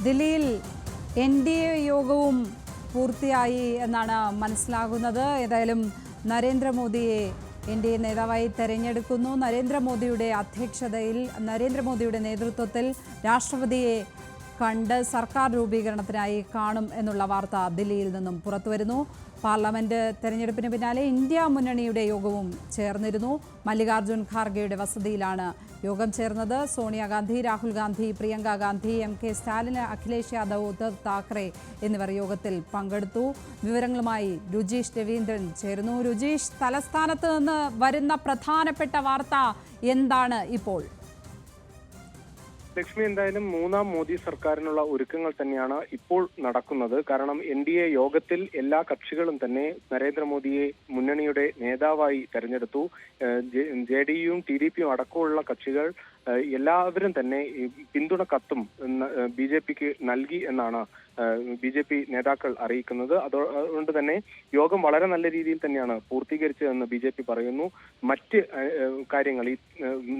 ദില്ലിയിൽ NDA യോഗവും പൂർത്തിയായി എന്നാണ് മനസ്സിലാകുന്നത്. ഏതായാലും നരേന്ദ്രമോദിയെ NDA നേതാവായി തെരഞ്ഞെടുക്കുന്നു. നരേന്ദ്രമോദിയുടെ അധ്യക്ഷതയിൽ, നരേന്ദ്രമോദിയുടെ നേതൃത്വത്തിൽ രാഷ്ട്രപതിയെ കണ്ട് സർക്കാർ രൂപീകരണത്തിനായി കാണും എന്നുള്ള വാർത്ത ദില്ലിയിൽ നിന്നും പുറത്തുവരുന്നു. പാർലമെന്റ് തെരഞ്ഞെടുപ്പിന് പിന്നാലെ ഇന്ത്യ മുന്നണിയുടെ യോഗവും ചേർന്നിരുന്നു. മല്ലികാർജ്ജുൻ ഖാർഗെയുടെ വസതിയിലാണ് യോഗം ചേർന്നത്. സോണിയാഗാന്ധി, രാഹുൽ ഗാന്ധി, പ്രിയങ്ക ഗാന്ധി, MK സ്റ്റാലിൻ, അഖിലേഷ് യാദവ്, ഉദ്ധവ് താക്കറെ എന്നിവർ യോഗത്തിൽ പങ്കെടുത്തു. വിവരങ്ങളുമായി രുജീഷ് രവീന്ദ്രൻ ചേരുന്നു. രുജീഷ്, തലസ്ഥാനത്ത് നിന്ന് വരുന്ന പ്രധാനപ്പെട്ട വാർത്ത എന്താണ് ഇപ്പോൾ? ലക്ഷ്മി, എന്തായാലും മൂന്നാം മോദി സർക്കാരിനുള്ള ഒരുക്കങ്ങൾ തന്നെയാണ് ഇപ്പോൾ നടക്കുന്നത്. കാരണം NDA യോഗത്തിൽ എല്ലാ കക്ഷികളും തന്നെ നരേന്ദ്രമോദിയെ മുന്നണിയുടെ നേതാവായി തെരഞ്ഞെടുത്തു. JDU-യും TDP-യും അടക്കമുള്ള കക്ഷികൾ എല്ലാവരും തന്നെ പിന്തുണ കത്തും BJP-ക്ക് നൽകി എന്നാണ് BJP നേതാക്കൾ അറിയിക്കുന്നത്. അതുകൊണ്ട് തന്നെ യോഗം വളരെ നല്ല രീതിയിൽ തന്നെയാണ് പൂർത്തീകരിച്ചതെന്ന് BJP പറയുന്നു. മറ്റ് കാര്യങ്ങൾ ഈ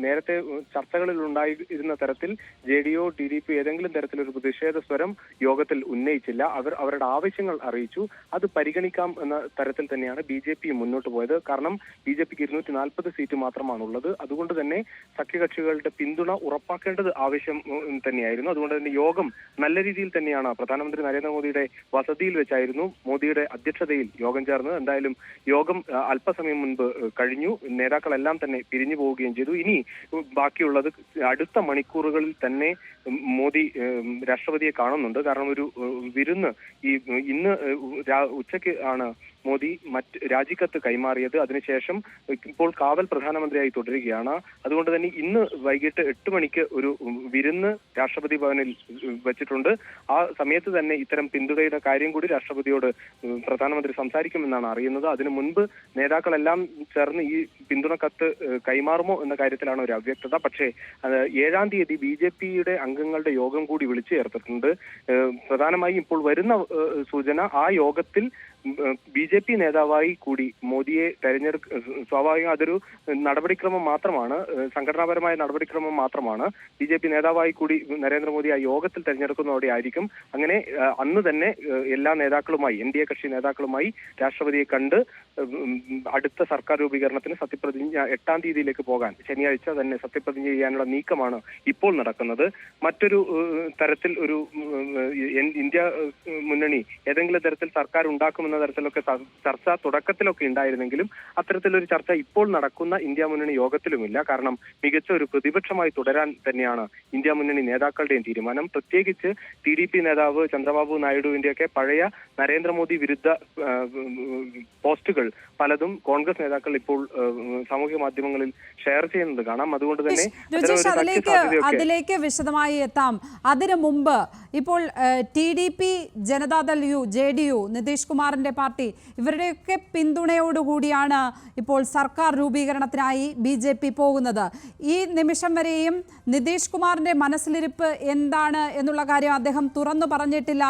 നേരത്തെ ചർച്ചകളിൽ ഉണ്ടായിരുന്ന തരത്തിൽ JDU, TDP ഏതെങ്കിലും തരത്തിലൊരു പ്രതിഷേധ സ്വരം യോഗത്തിൽ ഉന്നയിച്ചില്ല. അവരുടെ ആവശ്യങ്ങൾ അറിയിച്ചു. അത് പരിഗണിക്കാം എന്ന തരത്തിൽ തന്നെയാണ് BJP മുന്നോട്ട് പോയത്. കാരണം BJP-ക്ക് 240 സീറ്റ് മാത്രമാണുള്ളത്. അതുകൊണ്ട് തന്നെ സഖ്യകക്ഷികളുടെ പിന്തുണ ഉറപ്പാക്കേണ്ടത് ആവശ്യം തന്നെയായിരുന്നു. അതുകൊണ്ട് തന്നെ യോഗം നല്ല രീതിയിൽ തന്നെയാണ് പ്രധാനമന്ത്രി നരേന്ദ്രമോദിയുടെ വസതിയിൽ വെച്ചായിരുന്നു മോദിയുടെ അധ്യക്ഷതയിൽ യോഗം ചേർന്നത്. എന്തായാലും യോഗം അല്പസമയം മുൻപ് കഴിഞ്ഞു. നേതാക്കളെല്ലാം തന്നെ പിരിഞ്ഞു പോവുകയും ചെയ്തു. ഇനി ബാക്കിയുള്ളത് അടുത്ത മണിക്കൂറുകളിൽ തന്നെ മോദി രാഷ്ട്രപതിയെ കാണുന്നുണ്ട്. കാരണം ഒരു വിരുന്ന് ഇന്ന് ഉച്ചയ്ക്ക് ആണ് മോദി രാജിക്കത്ത് കൈമാറിയത്. അതിനുശേഷം ഇപ്പോൾ കാവൽ പ്രധാനമന്ത്രിയായി തുടരുകയാണ്. അതുകൊണ്ട് തന്നെ ഇന്ന് വൈകിട്ട് 8 മണിക്ക് ഒരു വിരുന്ന് രാഷ്ട്രപതി ഭവനിൽ വെച്ചിട്ടുണ്ട്. ആ സമയത്ത് തന്നെ ഇത്തരം പിന്തുണയുടെ കാര്യം കൂടി രാഷ്ട്രപതിയോട് പ്രധാനമന്ത്രി സംസാരിക്കുമെന്നാണ് അറിയുന്നത്. അതിനു മുൻപ് നേതാക്കളെല്ലാം ചേർന്ന് ഈ പിന്തുണ കത്ത് കൈമാറുമോ എന്ന കാര്യത്തിലാണ് ഒരു അവ്യക്തത. പക്ഷേ 7-ാം തീയതി BJP-യുടെ അംഗങ്ങളുടെ യോഗം കൂടി വിളിച്ചു ചേർത്തിട്ടുണ്ട്. പ്രധാനമായും ഇപ്പോൾ വരുന്ന സൂചന ആ യോഗത്തിൽ BJP നേതാവായി കൂടി മോദിയെ സ്വാഭാവികം അതൊരു നടപടിക്രമം മാത്രമാണ്, സംഘടനാപരമായ നടപടിക്രമം മാത്രമാണ്. BJP നേതാവായി കൂടി നരേന്ദ്രമോദി ആ യോഗത്തിൽ തെരഞ്ഞെടുക്കുന്നതോടെ ആയിരിക്കും. അങ്ങനെ അന്ന് തന്നെ എല്ലാ നേതാക്കളുമായി, NDA കക്ഷി നേതാക്കളുമായി രാഷ്ട്രപതിയെ കണ്ട് അടുത്ത സർക്കാർ രൂപീകരണത്തിന് സത്യപ്രതിജ്ഞ 8-ാം തീയതിയിലേക്ക് പോകാൻ ശനിയാഴ്ച തന്നെ സത്യപ്രതിജ്ഞ ചെയ്യാനുള്ള നീക്കമാണ് ഇപ്പോൾ നടക്കുന്നത്. മറ്റൊരു തരത്തിൽ ഒരു ഇന്ത്യ മുന്നണി ഏതെങ്കിലും തരത്തിൽ സർക്കാർ ഉണ്ടാക്കുമെന്ന തരത്തിലൊക്കെ ചർച്ച തുടക്കത്തിലൊക്കെ ഉണ്ടായിരുന്നെങ്കിലും അത്തരത്തിലൊരു ചർച്ച ഇപ്പോൾ നടക്കുന്ന ഇന്ത്യ മുന്നണി യോഗത്തിലുമില്ല. കാരണം മികച്ച ഒരു പ്രതിപക്ഷമായി തുടരാൻ തന്നെയാണ് ഇന്ത്യ മുന്നണി നേതാക്കളുടെയും തീരുമാനം. പ്രത്യേകിച്ച് TDP നേതാവ് ചന്ദ്രബാബു നായിഡുവിന്റെയൊക്കെ പഴയ നരേന്ദ്രമോദി വിരുദ്ധ പോസ്റ്റുകൾ പലതും കോൺഗ്രസ് നേതാക്കൾ ഇപ്പോൾ സാമൂഹ്യ മാധ്യമങ്ങളിൽ ഷെയർ ചെയ്യുന്നത് കാണാം. അതുകൊണ്ട് തന്നെ അതിലേക്ക് വിശദമായി എത്താം. അതിനു മുമ്പ് ഇപ്പോൾ TDP, Janata Dal U, JDU, Nitish കുമാറിന്റെ പാർട്ടി ഇവരുടെയൊക്കെ പിന്തുണയോടുകൂടിയാണ് ഇപ്പോൾ സർക്കാർ രൂപീകരണത്തിനായി BJP പോകുന്നത്. ഈ നിമിഷം വരെയും നിതീഷ് കുമാറിന്റെ മനസ്സിലിരിപ്പ് എന്താണ് എന്നുള്ള കാര്യം അദ്ദേഹം തുറന്നു പറഞ്ഞിട്ടില്ല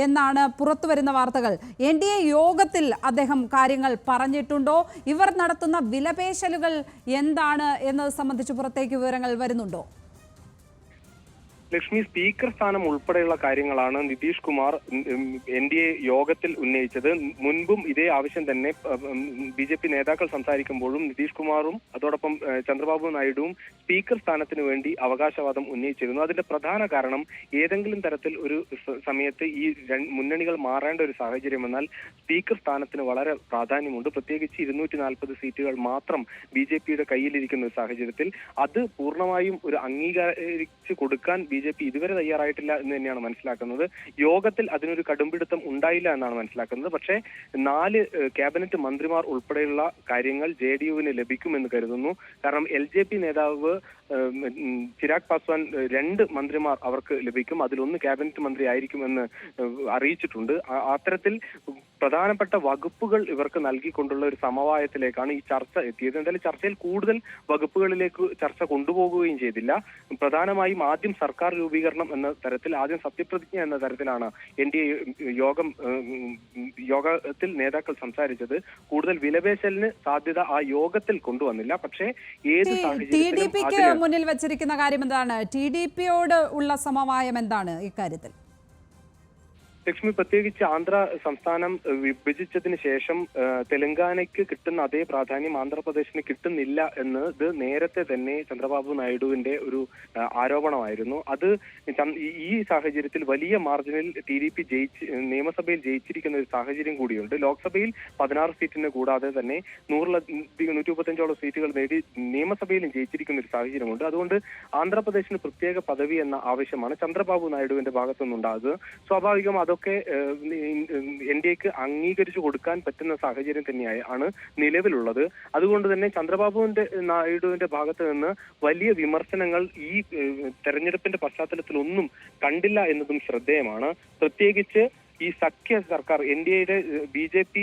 എന്നാണ് പുറത്തുവരുന്ന വാർത്തകൾ. NDA യോഗത്തിൽ അദ്ദേഹം കാര്യങ്ങൾ പറഞ്ഞിട്ടുണ്ടോ? ഇവർ നടത്തുന്ന വിലപേശലുകൾ എന്താണ് എന്നത് സംബന്ധിച്ച് പുറത്തേക്ക് വിവരങ്ങൾ വരുന്നുണ്ടോ? ലക്ഷ്മി, സ്പീക്കർ സ്ഥാനം ഉൾപ്പെടെയുള്ള കാര്യങ്ങളാണ് നിതീഷ് കുമാർ NDA യോഗത്തിൽ ഉന്നയിച്ചത്. മുൻപും ഇതേ ആവശ്യം തന്നെ BJP നേതാക്കൾ സംസാരിക്കുമ്പോഴും നിതീഷ് കുമാറും അതോടൊപ്പം ചന്ദ്രബാബു നായിഡുവും സ്പീക്കർ സ്ഥാനത്തിന് വേണ്ടി അവകാശവാദം ഉന്നയിച്ചിരുന്നു. അതിന്റെ പ്രധാന കാരണം ഏതെങ്കിലും തരത്തിൽ ഒരു സമയത്ത് ഈ മുന്നണികൾ മാറേണ്ട ഒരു സാഹചര്യം വന്നാൽ സ്പീക്കർ സ്ഥാനത്തിന് വളരെ പ്രാധാന്യമുണ്ട്. പ്രത്യേകിച്ച് 240 സീറ്റുകൾ മാത്രം BJP-യുടെ കയ്യിലിരിക്കുന്ന ഒരു സാഹചര്യത്തിൽ അത് പൂർണ്ണമായും ഒരു അംഗീകരിച്ചു കൊടുക്കാൻ BJP ഇതുവരെ തയ്യാറായിട്ടില്ല എന്ന് തന്നെയാണ് മനസ്സിലാക്കുന്നത്. യോഗത്തിൽ അതിനൊരു കടുംപിടുത്തം ഉണ്ടായില്ല എന്നാണ് മനസ്സിലാക്കുന്നത്. പക്ഷേ 4 ക്യാബിനറ്റ് മന്ത്രിമാർ ഉൾപ്പെടെയുള്ള കാര്യങ്ങൾ JDU-വിന് ലഭിക്കുമെന്ന് കരുതുന്നു. കാരണം LJP നേതാവ് ചിരാഗ് പാസ്വാൻ 2 മന്ത്രിമാർ അവർക്ക് ലഭിക്കും. അതിലൊന്ന് ക്യാബിനറ്റ് മന്ത്രി ആയിരിക്കുമെന്ന് അറിയിച്ചിട്ടുണ്ട്. അത്തരത്തിൽ പ്രധാനപ്പെട്ട വകുപ്പുകൾ ഇവർക്ക് നൽകിക്കൊണ്ടുള്ള ഒരു സമവായത്തിലേക്കാണ് ഈ ചർച്ച എത്തിയത്. എന്തായാലും ചർച്ചയിൽ കൂടുതൽ വകുപ്പുകളിലേക്ക് ചർച്ച കൊണ്ടുപോകുകയും ചെയ്തില്ല. പ്രധാനമായും ആദ്യം സർക്കാർ രൂപീകരണം എന്ന തരത്തിൽ, ആദ്യം സത്യപ്രതിജ്ഞ എന്ന തരത്തിലാണ് NDA യോഗത്തിൽ നേതാക്കൾ സംസാരിച്ചത്. കൂടുതൽ വിലപേശലിന് സാധ്യത ആ യോഗത്തിൽ കൊണ്ടുവന്നില്ല. പക്ഷേ ഏത് സാഹചര്യത്തിലും മുന്നിൽ വെച്ചിരിക്കുന്ന കാര്യം എന്താണ്? TDP-യോട് ഉള്ള സമവായം എന്താണ് ഇക്കാര്യത്തിൽ? ലക്ഷ്മി, പ്രത്യേകിച്ച് ആന്ധ്ര സംസ്ഥാനം വിഭജിച്ചതിന് ശേഷം തെലങ്കാനയ്ക്ക് കിട്ടുന്ന അതേ പ്രാധാന്യം ആന്ധ്രാപ്രദേശിന് കിട്ടുന്നില്ല എന്ന് ഇത് നേരത്തെ തന്നെ ചന്ദ്രബാബു നായിഡുവിന്റെ ഒരു ആരോപണമായിരുന്നു. അത് ഈ സാഹചര്യത്തിൽ വലിയ മാർജിനിൽ TDP നിയമസഭയിൽ ജയിച്ചിരിക്കുന്ന ഒരു സാഹചര്യം കൂടിയുണ്ട്. ലോക്സഭയിൽ 16 സീറ്റിന് കൂടാതെ തന്നെ 135ഓളം സീറ്റുകൾ നേടി നിയമസഭയിലും ജയിച്ചിരിക്കുന്ന ഒരു സാഹചര്യമുണ്ട്. അതുകൊണ്ട് ആന്ധ്രാപ്രദേശിന് പ്രത്യേക പദവി എന്ന ആവശ്യമാണ് ചന്ദ്രബാബു നായിഡുവിന്റെ ഭാഗത്തു നിന്നുണ്ടാകുന്നത്. സ്വാഭാവികം അതൊക്കെ NDAക്ക് അംഗീകരിച്ചു കൊടുക്കാൻ പറ്റുന്ന സാഹചര്യം തന്നെയാണ് നിലവിലുള്ളത്. അതുകൊണ്ട് തന്നെ ചന്ദ്രബാബുവിന്റെ നായിഡുവിന്റെ ഭാഗത്ത് നിന്ന് വലിയ വിമർശനങ്ങൾ ഈ തെരഞ്ഞെടുപ്പിന്റെ പശ്ചാത്തലത്തിൽ ഒന്നും കണ്ടില്ല എന്നതും ശ്രദ്ധേയമാണ്. പ്രത്യേകിച്ച് ഈ സഖ്യ സർക്കാർ NDAയുടെ BJP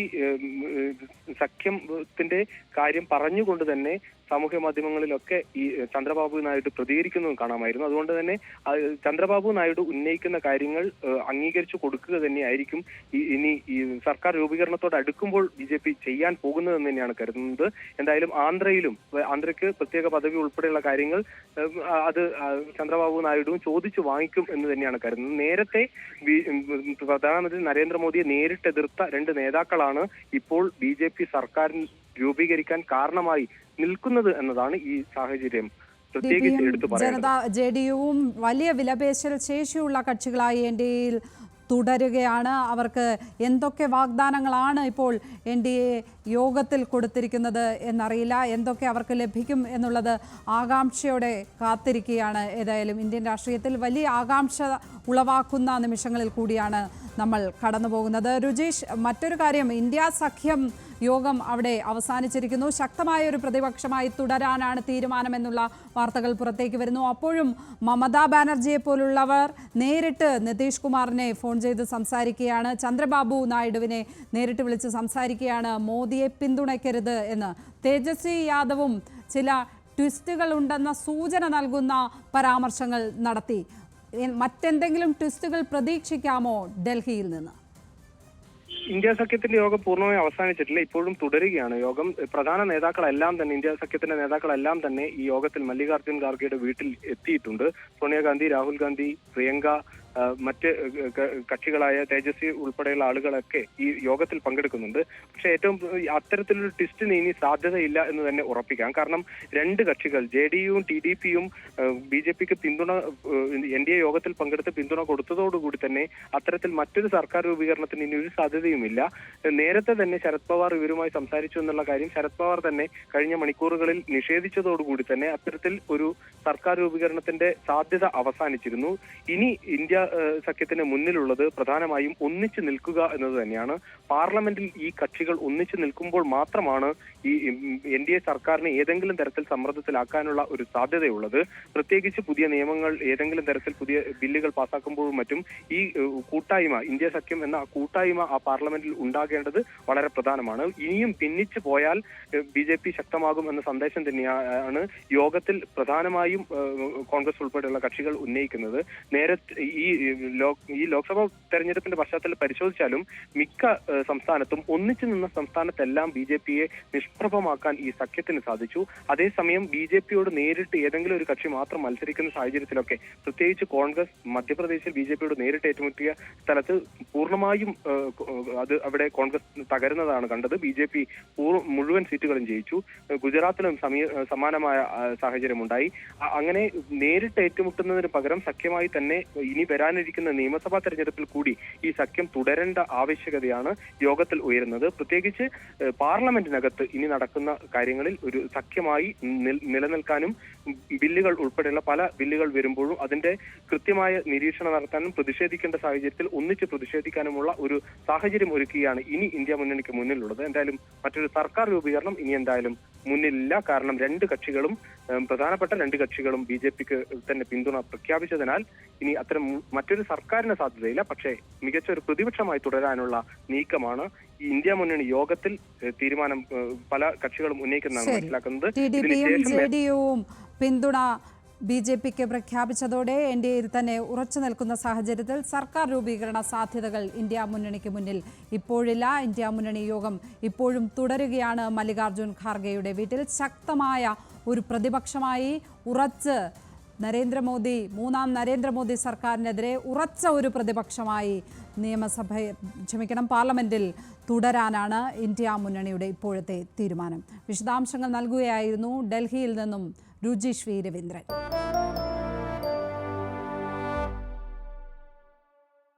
സഖ്യത്തിന്റെ കാര്യം പറഞ്ഞുകൊണ്ട് തന്നെ സാമൂഹ്യ മാധ്യമങ്ങളിലൊക്കെ ഈ ചന്ദ്രബാബു നായിഡു പ്രതികരിക്കുന്നതും കാണാമായിരുന്നു. അതുകൊണ്ട് തന്നെ ചന്ദ്രബാബു നായിഡു ഉന്നയിക്കുന്ന കാര്യങ്ങൾ അംഗീകരിച്ചു കൊടുക്കുക തന്നെയായിരിക്കും ഇനി ഈ സർക്കാർ രൂപീകരണത്തോട് അടുക്കുമ്പോൾ BJP ചെയ്യാൻ പോകുന്നതെന്ന് തന്നെയാണ് കരുതുന്നത്. എന്തായാലും ആന്ധ്രയ്ക്ക് പ്രത്യേക പദവി ഉൾപ്പെടെയുള്ള കാര്യങ്ങൾ അത് ചന്ദ്രബാബു നായിഡുവും ചോദിച്ചു വാങ്ങിക്കും എന്ന് തന്നെയാണ് കരുതുന്നത്. നേരത്തെ പ്രധാനമന്ത്രി നരേന്ദ്രമോദിയെ നേരിട്ട് എതിർത്ത 2 നേതാക്കളാണ് ഇപ്പോൾ BJP സർക്കാരിൽ രൂപീകരിക്കാൻ കാരണമായി നിൽക്കുന്നത് എന്നതാണ് ഈ സാഹചര്യം പ്രത്യേകിച്ച് എടുത്തു പറയുന്നത്. JDUവും വലിയ വിലപേശൽ ശേഷിയുള്ള കക്ഷികളായി NDAയിൽ തുടരുകയാണ്. അവർക്ക് എന്തൊക്കെ വാഗ്ദാനങ്ങളാണ് ഇപ്പോൾ NDA യോഗത്തിൽ കൊടുത്തിരിക്കുന്നത് എന്നറിയില്ല. എന്തൊക്കെ അവർക്ക് ലഭിക്കും എന്നുള്ളത് ആകാംക്ഷയോടെ കാത്തിരിക്കുകയാണ്. ഏതായാലും ഇന്ത്യൻ രാഷ്ട്രീയത്തിൽ വലിയ ആകാംക്ഷ ഉളവാക്കുന്ന നിമിഷങ്ങളിൽ കൂടിയാണ് നമ്മൾ കടന്നു പോകുന്നത്. രുചീഷ്, മറ്റൊരു കാര്യം, ഇന്ത്യ സഖ്യം യോഗം അവിടെ അവസാനിച്ചിരിക്കുന്നു. ശക്തമായ ഒരു പ്രതിപക്ഷമായി തുടരാനാണ് തീരുമാനമെന്നുള്ള വാർത്തകൾ പുറത്തേക്ക് വരുന്നു. അപ്പോഴും മമതാ ബാനർജിയെ പോലുള്ളവർ നേരിട്ട് നിതീഷ് കുമാറിനെ ഫോൺ ചെയ്ത് സംസാരിക്കുകയാണ്. ചന്ദ്രബാബു നായിഡുവിനെ നേരിട്ട് വിളിച്ച് സംസാരിക്കുകയാണ് മോദിയെ പിന്തുണയ്ക്കരുത് എന്ന്. തേജസ്വി യാദവും ചില ട്വിസ്റ്റുകൾ ഉണ്ടെന്ന സൂചന നൽകുന്ന പരാമർശങ്ങൾ നടത്തി. മറ്റെന്തെങ്കിലും ട്വിസ്റ്റുകൾ പ്രതീക്ഷിക്കാമോ ഡൽഹിയിൽ നിന്ന്? ഇന്ത്യ സഖ്യത്തിന്റെ യോഗം പൂർണ്ണമായി അവസാനിച്ചിട്ടില്ല, ഇപ്പോഴും തുടരുകയാണ് യോഗം. പ്രധാന നേതാക്കളെല്ലാം തന്നെ, ഇന്ത്യ സഖ്യത്തിന്റെ നേതാക്കളെല്ലാം തന്നെ ഈ യോഗത്തിൽ മല്ലികാർജ്ജുൻ ഖാർഗെയുടെ വീട്ടിൽ എത്തിയിട്ടുണ്ട്. സോണിയാഗാന്ധി, രാഹുൽ ഗാന്ധി, പ്രിയങ്ക, മറ്റ് കക്ഷികളായ തേജസ്വി ഉൾപ്പെടെയുള്ള ആളുകളൊക്കെ ഈ യോഗത്തിൽ പങ്കെടുക്കുന്നുണ്ട്. പക്ഷെ ഏറ്റവും അത്തരത്തിലൊരു ട്വിസ്റ്റിന് ഇനി സാധ്യതയില്ല എന്ന് തന്നെ ഉറപ്പിക്കാം. കാരണം 2 കക്ഷികൾ JDUവും TDPയും BJPക്ക് പിന്തുണ NDA യോഗത്തിൽ പങ്കെടുത്ത് പിന്തുണ കൊടുത്തതോടുകൂടി തന്നെ അത്തരത്തിൽ മറ്റൊരു സർക്കാർ രൂപീകരണത്തിന് ഇനി ഒരു സാധ്യതയുമില്ല. നേരത്തെ തന്നെ ശരത് പവാർ ഇവരുമായി സംസാരിച്ചു എന്നുള്ള കാര്യം ശരത് പവാർ തന്നെ കഴിഞ്ഞ മണിക്കൂറുകളിൽ നിഷേധിച്ചതോടുകൂടി തന്നെ അത്തരത്തിൽ ഒരു സർക്കാർ രൂപീകരണത്തിന്റെ സാധ്യത അവസാനിച്ചിരുന്നു. ഇനി ഇന്ത്യ സഖ്യത്തിന് മുന്നിലുള്ളത് പ്രധാനമായും ഒന്നിച്ചു നിൽക്കുക എന്നത് തന്നെയാണ്. പാർലമെന്റിൽ ഈ കക്ഷികൾ ഒന്നിച്ചു നിൽക്കുമ്പോൾ മാത്രമാണ് ഈ NDA സർക്കാരിനെ ഏതെങ്കിലും തരത്തിൽ സമ്മർദ്ദത്തിലാക്കാനുള്ള ഒരു സാധ്യതയുള്ളത്. പ്രത്യേകിച്ച് പുതിയ നിയമങ്ങൾ, ഏതെങ്കിലും തരത്തിൽ പുതിയ ബില്ലുകൾ പാസ്സാക്കുമ്പോഴും മറ്റും ഈ കൂട്ടായ്മ, ഇന്ത്യ സഖ്യം എന്ന കൂട്ടായ്മ ആ പാർലമെന്റിൽ ഉണ്ടാകേണ്ടത് വളരെ പ്രധാനമാണ്. ഇനിയും ഭിന്നിച്ചു പോയാൽ BJP ശക്തമാകും എന്ന സന്ദേശം തന്നെയാണ് യോഗത്തിൽ പ്രധാനമായും കോൺഗ്രസ് ഉൾപ്പെടെയുള്ള കക്ഷികൾ ഉന്നയിക്കുന്നത്. നേരത്തെ ഈ ലോക്സഭാ തെരഞ്ഞെടുപ്പിന്റെ പശ്ചാത്തലത്തിൽ പരിശോധിച്ചാലും മിക്ക സംസ്ഥാനത്തും ഒന്നിച്ചു നിന്ന സംസ്ഥാനത്തെല്ലാം BJPയെ നിഷ്പ്രഭമാക്കാൻ ഈ സഖ്യത്തിന് സാധിച്ചു. അതേസമയം BJPയോട് നേരിട്ട് ഏതെങ്കിലും ഒരു കക്ഷി മാത്രം മത്സരിക്കുന്ന സാഹചര്യത്തിലൊക്കെ, പ്രത്യേകിച്ച് കോൺഗ്രസ് മധ്യപ്രദേശിൽ BJPയോട് നേരിട്ട് ഏറ്റുമുട്ടിയ സ്ഥലത്ത് പൂർണ്ണമായും അവിടെ കോൺഗ്രസ് തകരുന്നതാണ് കണ്ടത്. BJP മുഴുവൻ സീറ്റുകളും ജയിച്ചു. ഗുജറാത്തിലും സമാനമായ സാഹചര്യമുണ്ടായി. അങ്ങനെ നേരിട്ട് ഏറ്റുമുട്ടുന്നതിന് പകരം സഖ്യമായി തന്നെ ഇനി വരാനിരിക്കുന്ന നിയമസഭാ തെരഞ്ഞെടുപ്പിൽ കൂടി ഈ സഖ്യം തുടരേണ്ട ആവശ്യകതയാണ് യോഗത്തിൽ ഉയരുന്നത്. പ്രത്യേകിച്ച് പാർലമെന്റിനകത്ത് ഇനി നടക്കുന്ന കാര്യങ്ങളിൽ ഒരു സഖ്യമായി നിലനിൽക്കാനും ബില്ലുകൾ ഉൾപ്പെടെയുള്ള പല ബില്ലുകൾ വരുമ്പോഴും അതിന്റെ കൃത്യമായ നിരീക്ഷണം നടത്താനും പ്രതിഷേധിക്കേണ്ട സാഹചര്യത്തിൽ ഒന്നിച്ച് പ്രതിഷേധിക്കാനുമുള്ള ഒരു സാഹചര്യം ഒരുക്കുകയാണ് ഇനി ഇന്ത്യ മുന്നണിക്ക് മുന്നിലുള്ളത്. എന്തായാലും മറ്റൊരു സർക്കാർ രൂപീകരണം ഇനി എന്തായാലും മുന്നിലില്ല. കാരണം 2 കക്ഷികളും, പ്രധാനപ്പെട്ട 2 കക്ഷികളും BJPക്ക് തന്നെ പിന്തുണ പ്രഖ്യാപിച്ചതിനാൽ ഇനി അത്തരം മറ്റൊരു സർക്കാരിന് സാധ്യതയില്ല. പക്ഷേ മികച്ച ഒരു പ്രതിപക്ഷമായി തുടരാനുള്ള നീക്കമാണ് ഈ ഇന്ത്യ മുന്നണി യോഗത്തിൽ തീരുമാനം പല കക്ഷികളും ഉന്നയിക്കുന്നതാണ് മനസ്സിലാക്കുന്നത്. JDUവും പിന്തുണ BJPക്ക് പ്രഖ്യാപിച്ചതോടെ NDAയിൽ തന്നെ ഉറച്ചു നിൽക്കുന്ന സാഹചര്യത്തിൽ സർക്കാർ രൂപീകരണ സാധ്യതകൾ ഇന്ത്യ മുന്നണിക്ക് മുന്നിൽ ഇപ്പോഴില്ല. ഇന്ത്യ മുന്നണി യോഗം ഇപ്പോഴും തുടരുകയാണ്. മല്ലികാർജ്ജുൻ ഖാർഗെയുടെ വീട്ടിൽ ശക്തമായ ഒരു പ്രതിപക്ഷമായി ഉറച്ച് മൂന്നാം നരേന്ദ്രമോദി സർക്കാരിനെതിരെ ഉറച്ച ഒരു പ്രതിപക്ഷമായി പാർലമെന്റിൽ തുടരാനാണ് ഇന്ത്യ മുന്നണിയുടെ ഇപ്പോഴത്തെ തീരുമാനം. വിശദാംശങ്ങൾ നൽകുകയായിരുന്നു ഡൽഹിയിൽ നിന്നും രുചിശ്രീ രവീന്ദ്രൻ.